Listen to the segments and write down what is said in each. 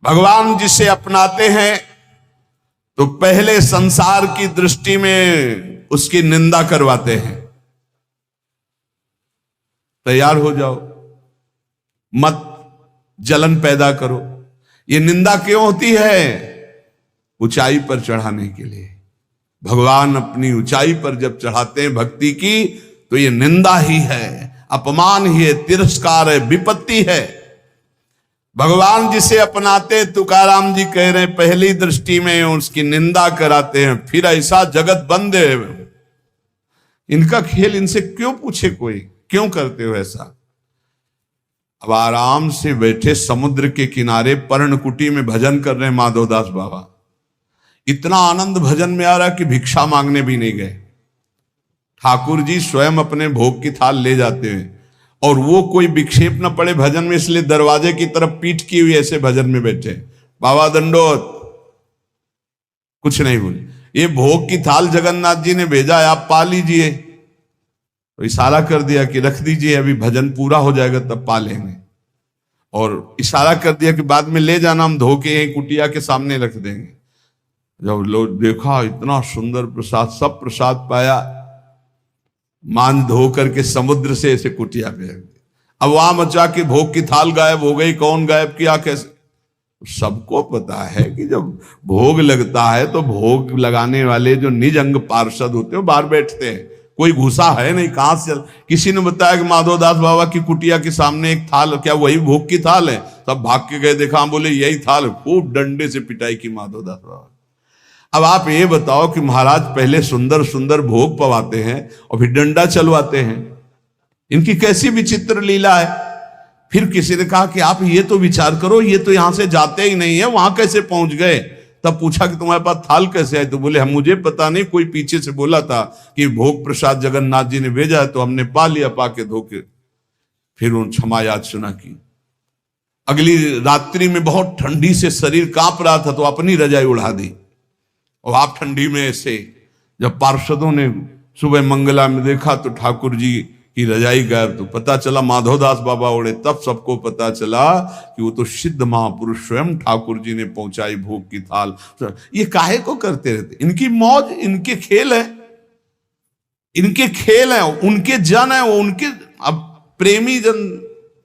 भगवान जिसे अपनाते हैं तो पहले संसार की दृष्टि में उसकी निंदा करवाते हैं। तैयार हो जाओ, मत जलन पैदा करो। ये निंदा क्यों होती है? ऊंचाई पर चढ़ाने के लिए। भगवान अपनी ऊंचाई पर जब चढ़ाते हैं भक्ति की, तो ये निंदा ही है, अपमान ही है, तिरस्कार है, विपत्ति है। भगवान जिसे अपनाते, तुकाराम जी कह रहे हैं, पहली दृष्टि में उसकी निंदा कराते हैं, फिर ऐसा जगत बंद है। इनका खेल इनसे क्यों पूछे कोई, क्यों करते हो ऐसा? अब आराम से बैठे समुद्र के किनारे पर्णकुटी में भजन कर रहे हैं माधवदास बाबा। इतना आनंद भजन में आ रहा कि भिक्षा मांगने भी नहीं गए। ठाकुर जी स्वयं अपने भोग की थाल ले जाते हैं, और वो कोई विक्षेप न पड़े भजन में, इसलिए दरवाजे की तरफ पीठ की हुई ऐसे भजन में बैठे। बाबा दंडोत, कुछ नहीं बोले। ये भोग की थाल जगन्नाथ जी ने भेजा है, आप पा लीजिए। तो इशारा कर दिया कि रख दीजिए, अभी भजन पूरा हो जाएगा तब पा लेंगे। और इशारा कर दिया कि बाद में ले जाना, हम धो के कुटिया के सामने रख देंगे। जब लोग देखा इतना सुंदर प्रसाद, सब प्रसाद पाया, मान धो करके समुद्र से ऐसे कुटिया पे रख दिया। अब वहां मचा के भोग की थाल गायब हो गई। कौन गायब किया, कैसे? सबको पता है कि जब भोग लगता है तो भोग लगाने वाले जो निज अंग पार्षद होते हैं बाहर बैठते हैं, कोई घुसा है नहीं। कहां से चल? किसी ने बताया कि माधवदास बाबा की कुटिया के सामने एक थाल, क्या वही भोग की थाल है? सब भाग के गए, देखा, बोले यही थाल। खूब डंडे से पिटाई की माधवदास बाबा। अब आप ये बताओ कि महाराज पहले सुंदर सुंदर भोग पवाते हैं और फिर डंडा चलवाते हैं, इनकी कैसी विचित्र लीला है। फिर किसी ने कहा कि आप ये तो विचार करो, ये तो यहां से जाते ही नहीं है, वहां कैसे पहुंच गए? तब पूछा कि तुम्हारे पास थाल कैसे आई? तो बोले हम, मुझे पता नहीं, कोई पीछे से बोला था कि भोग प्रसाद जगन्नाथ जी ने भेजा है, तो हमने पा लिया, पाके धोके। फिर उन क्षमा याचना की। अगली रात्रि में बहुत ठंडी से शरीर कांप रहा था, तो अपनी रजाई उड़ा दी। और आप ठंडी में ऐसे, जब पार्षदों ने सुबह मंगला में देखा तो ठाकुर जी की रजाई गायब, तो पता चला माधवदास बाबा उड़े। तब सबको पता चला कि वो तो सिद्ध महापुरुष स्वयं ठाकुर जी ने पहुंचाई भोग की थाल। ये काहे को करते रहते? इनकी मौज, इनके खेल है, इनके खेल है, उनके जन है वो, उनके। अब प्रेमी जन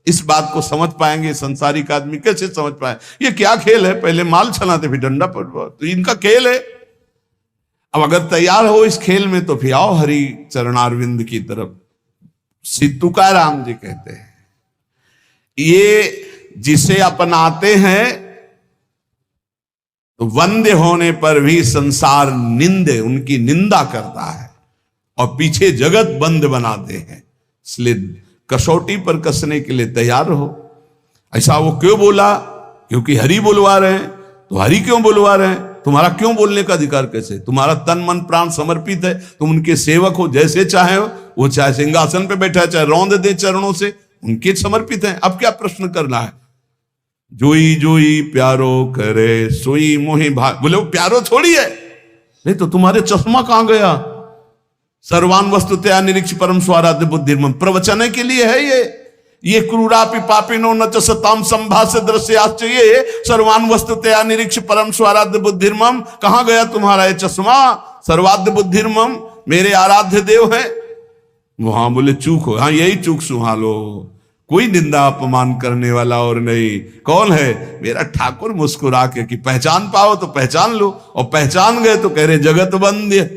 इस बात को समझ पाएंगे, संसारिक आदमी कैसे समझ पाए? ये क्या खेल है? पहले माल छलाते फिर डंडा पर, तो इनका खेल है। अब अगर तैयार हो इस खेल में तो फिर आओ हरि चरणारविंद की तरफ। तुकाराम जी कहते हैं, ये जिसे अपनाते हैं तो वंदे होने पर भी संसार निंदे, उनकी निंदा करता है और पीछे जगत बंद बनाते हैं। इसलिए कसौटी पर कसने के लिए तैयार रहो। ऐसा वो क्यों बोला? क्योंकि हरि बुलवा रहे हैं। तो हरि क्यों बुलवा रहे हैं? तुम्हारा क्यों बोलने का अधिकार कैसे? तुम्हारा तन मन प्राण समर्पित है, तुम उनके सेवक हो, जैसे चाहे हो। वो चाहे सिंहासन पे बैठा है, चाहे रौंद दे चरणों से, उनके समर्पित हैं। अब क्या प्रश्न करना है? जोई जोई प्यारो करे सोई मोहि भाग। बोले वो प्यारो थोड़ी है। नहीं तो तुम्हारे चश्मा कहां गया? सर्वान वस्तुतया निरीक्ष परम स्वाराध्य बुद्धिर्मम, प्रवचन के लिए है ये क्रूरापि पापिनो न च सताम संभाष्य दृश्याश्च, ये सर्वान वस्तुतया निरीक्ष परम स्वाराध्य बुद्धिर्मम। कहां गया तुम्हारा ये चश्मा? सर्वाध्य बुद्धिर्मम, मेरे आराध्य देव है। वहां बोले चूक हो। हाँ, यही चूक सुहालो, कोई निंदा अपमान करने वाला और नहीं। कौन है? मेरा ठाकुर। मुस्कुरा के कि पहचान पाओ तो पहचान लो, और पहचान गए तो कह रहे जगत बंद है।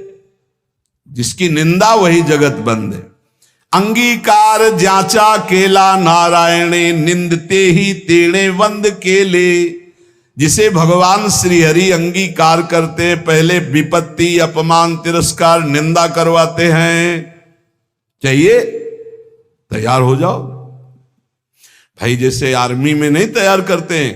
जिसकी निंदा वही जगत बंद है। अंगीकार जाचा केला नारायणे, निंदते ही तेणे वंद केले। जिसे भगवान श्री हरि अंगीकार करते, पहले विपत्ति, अपमान, तिरस्कार, निंदा करवाते हैं। चाहिए तैयार हो जाओ भाई। जैसे आर्मी में नहीं तैयार करते हैं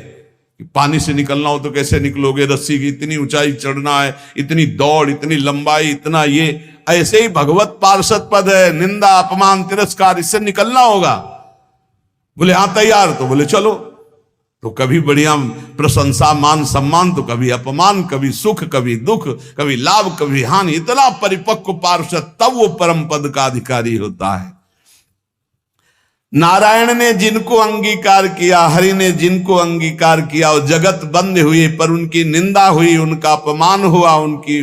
कि पानी से निकलना हो तो कैसे निकलोगे, रस्सी की इतनी ऊंचाई चढ़ना है, इतनी दौड़, इतनी लंबाई, इतना ये। ऐसे ही भगवत पार्षद पद है, निंदा, अपमान, तिरस्कार, इससे निकलना होगा। बोले हाँ तैयार, तो बोले चलो। तो कभी बढ़िया प्रशंसा, मान सम्मान, तो कभी अपमान, कभी सुख, कभी दुख, कभी लाभ, कभी हानि। इतना परिपक्व पार्षद, तब वो परम पद का अधिकारी होता है। नारायण ने जिनको अंगीकार किया, हरि ने जिनको अंगीकार किया, वो जगत बंद हुई, पर उनकी निंदा हुई, उनका अपमान हुआ, उनकी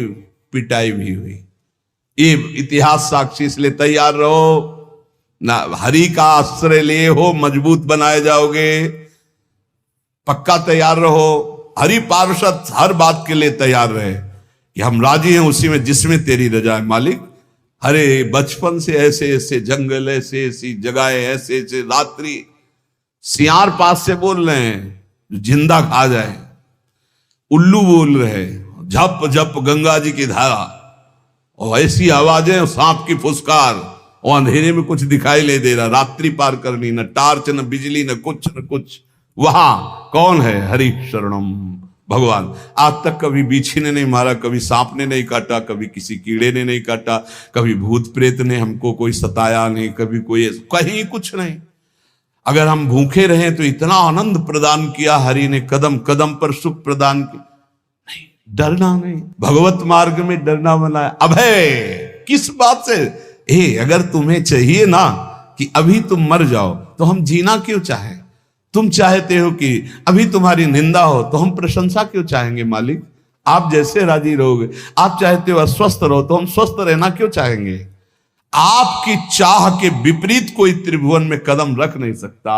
पिटाई भी हुई। ये इतिहास साक्षी, इसलिए तैयार रहो ना, हरि का आश्रय लिए हो मजबूत बनाए जाओगे, पक्का तैयार रहो। हरि पार्षद हर बात के लिए तैयार रहे कि हम राजी हैं उसी में जिसमें तेरी रजा है मालिक। अरे बचपन से ऐसे ऐसे जंगल, ऐसे ऐसी जगह, ऐसे ऐसे रात्रि, सियार पास से बोल रहे हैं जो जिंदा खा जाए, उल्लू बोल रहे, झप झप गंगा जी की धारा, और ऐसी आवाजें, सांप की फुसकार, और अंधेरे में कुछ दिखाई नहीं दे रहा, रात्रि पार करनी, न टार्च न बिजली न कुछ। वहां कौन है? हरि शरणम भगवान। आज तक कभी बीछी ने नहीं मारा, कभी सांप ने नहीं काटा, कभी किसी कीड़े ने नहीं काटा, कभी भूत प्रेत ने हमको कोई सताया नहीं, कभी कोई कहीं कुछ नहीं। अगर हम भूखे रहे तो इतना आनंद प्रदान किया हरि ने, कदम कदम पर सुख प्रदान किया। नहीं, डरना नहीं, भगवत मार्ग में डरना मना है। अभय किस बात से? अगर तुम्हें चाहिए ना कि अभी तुम मर जाओ तो हम जीना क्यों चाहें? तुम चाहते हो कि अभी तुम्हारी निंदा हो तो हम प्रशंसा क्यों चाहेंगे मालिक? आप जैसे राजी रहोगे। आप चाहते हो अस्वस्थ रहो तो हम स्वस्थ रहना क्यों चाहेंगे? आपकी चाह के विपरीत कोई त्रिभुवन में कदम रख नहीं सकता।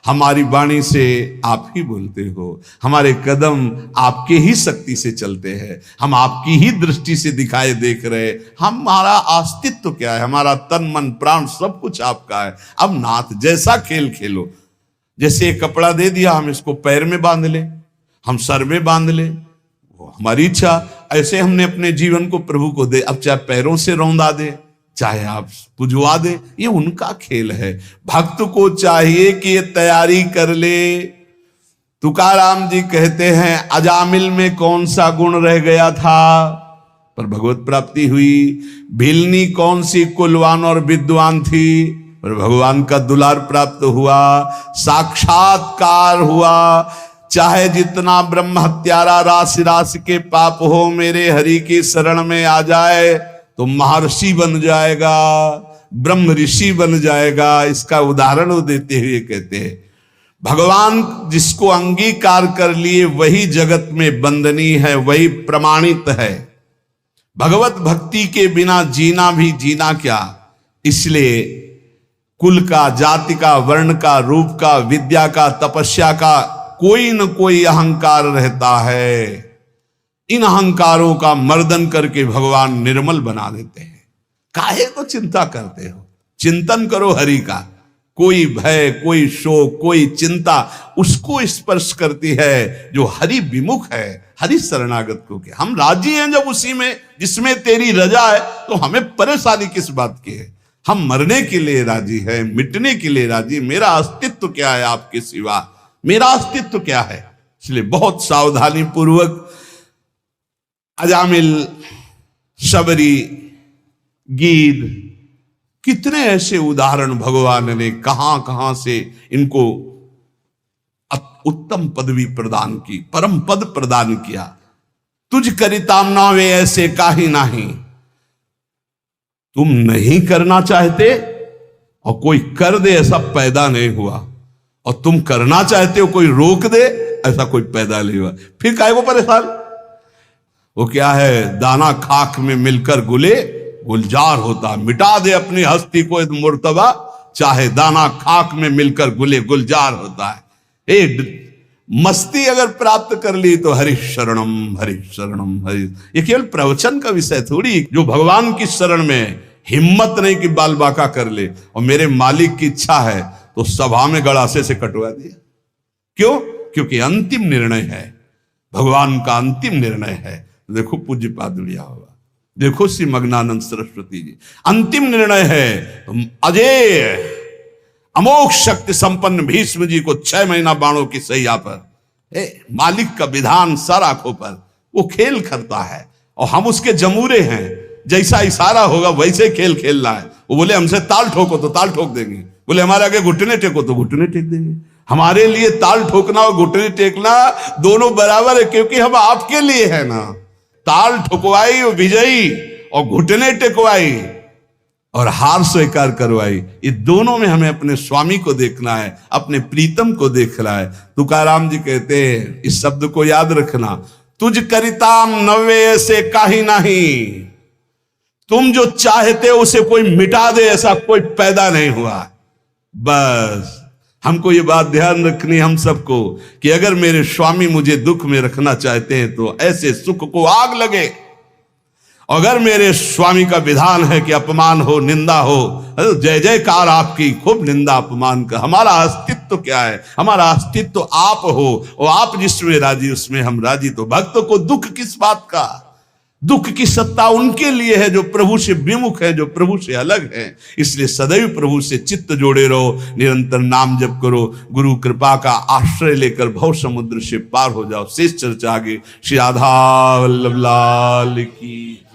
हमारी वाणी से आप ही बोलते हो, हमारे कदम आपके ही शक्ति से चलते हैं, हम आपकी ही दृष्टि से दिखाए देख रहे। हमारा अस्तित्व क्या है? हमारा तन मन प्राण सब कुछ आपका है। अब नाथ जैसा खेल खेलो। जैसे एक कपड़ा दे दिया, हम इसको पैर में बांध ले, हम सर में बांध ले, वो हमारी इच्छा। ऐसे हमने अपने जीवन को प्रभु को दे, अब चाहे पैरों से रौंदा दे, चाहे आप पुजवा दे, ये उनका खेल है। भक्त को चाहिए कि ये तैयारी कर ले। तुकाराम जी कहते हैं, अजामिल में कौन सा गुण रह गया था पर भगवत प्राप्ति हुई। भिलनी कौन सी कुलवान और विद्वान थी पर भगवान का दुलार प्राप्त हुआ, साक्षात्कार हुआ। चाहे जितना ब्रह्म हत्यारा राशि राशि के पाप हो, मेरे हरि की शरण में आ जाए तो महर्षि बन जाएगा, ब्रह्म ऋषि बन जाएगा। इसका उदाहरण वो देते हुए कहते हैं, भगवान जिसको अंगीकार कर लिए वही जगत में बंदनीय है, वही प्रमाणित है। भगवत भक्ति के बिना जीना भी जीना क्या। इसलिए कुल का, जाति का, वर्ण का, रूप का, विद्या का, तपस्या का कोई न कोई अहंकार रहता है। इन अहंकारों का मर्दन करके भगवान निर्मल बना देते हैं। काहे को चिंता करते हो? चिंतन करो हरि का। कोई भय, कोई शोक, कोई चिंता उसको स्पर्श करती है जो हरि विमुख है, हरि शरणागत को के। हम राजी हैं जब उसी में जिसमें तेरी रजा है, तो हमें परेशानी किस बात की है? हम मरने के लिए राजी हैं, मिटने के लिए राजी। मेरा अस्तित्व क्या है आपके सिवा? मेरा अस्तित्व क्या है? इसलिए बहुत सावधानी पूर्वक अजामिल, शबरी, गीद, कितने ऐसे उदाहरण भगवान ने कहां कहां से इनको उत्तम पदवी प्रदान की, परम पद प्रदान किया। तुझ करिताम नावे ऐसे काहि नाही। तुम नहीं करना चाहते और कोई कर दे, ऐसा पैदा नहीं हुआ। और तुम करना चाहते हो, कोई रोक दे, ऐसा कोई पैदा नहीं हुआ। फिर काहे को परेशान? वो क्या है? दाना खाक में मिलकर गुले गुलजार होता। मिटा दे अपनी हस्ती को मुर्तबा, चाहे दाना खाक में मिलकर गुले गुलजार होता है। मस्ती अगर प्राप्त कर ली तो हरि शरणम हरि शरणम हरि। ये केवल प्रवचन का विषय थोड़ी, जो भगवान की शरण में हिम्मत नहीं कि बाल बाका कर ले और मेरे मालिक की इच्छा है तो सभा में गड़ासे से कटवा दिया। क्यों? क्योंकि अंतिम निर्णय है, भगवान का अंतिम निर्णय है। देखो पूज्य पादुलिया होगा, देखो श्री मग्नानंद सरस्वती जी, अंतिम निर्णय है। अजय अमोघ शक्ति संपन्न भीष्म जी को 6 महीना बाणों की सैया पर, मालिक का विधान सर आंखों पर, वो खेल करता है और हम उसके जमूरे हैं। जैसा इशारा होगा वैसे खेल खेलना है। वो बोले हमसे ताल ठोको तो ताल ठोक देंगे, बोले हमारे आगे घुटने टेको तो घुटने टेक देंगे। हमारे लिए ताल ठोकना और घुटने टेकना दोनों बराबर है, क्योंकि हम आपके लिए है ना। ताल ठुकवाई और विजयी और घुटने टेकवाई और हार स्वीकार करवाई। ये दोनों में हमें अपने स्वामी को देखना है, अपने प्रीतम को देखना है। तुकाराम जी कहते हैं, इस शब्द को याद रखना, तुझ करिताम नव्वे ऐसे काहि नहीं। तुम जो चाहते हो उसे कोई मिटा दे, ऐसा कोई पैदा नहीं हुआ। बस हमको ये बात ध्यान रखनी हम सबको कि अगर मेरे स्वामी मुझे दुख में रखना चाहते हैं तो ऐसे सुख को आग लगे। अगर मेरे स्वामी का विधान है कि अपमान हो, निंदा हो, जय जयकार आपकी, खूब निंदा अपमान का। हमारा अस्तित्व क्या है? हमारा अस्तित्व आप हो, और आप जिसमें राजी उसमें हम राजी। तो भक्तों को दुख किस बात का? दुख की सत्ता उनके लिए है जो प्रभु से विमुख है, जो प्रभु से अलग है। इसलिए सदैव प्रभु से चित्त जोड़े रहो, निरंतर नाम जप करो, गुरु कृपा का आश्रय लेकर भव समुद्र से पार हो जाओ। शेष चर्चा आगे। श्री राधा वल्लभ लाल की।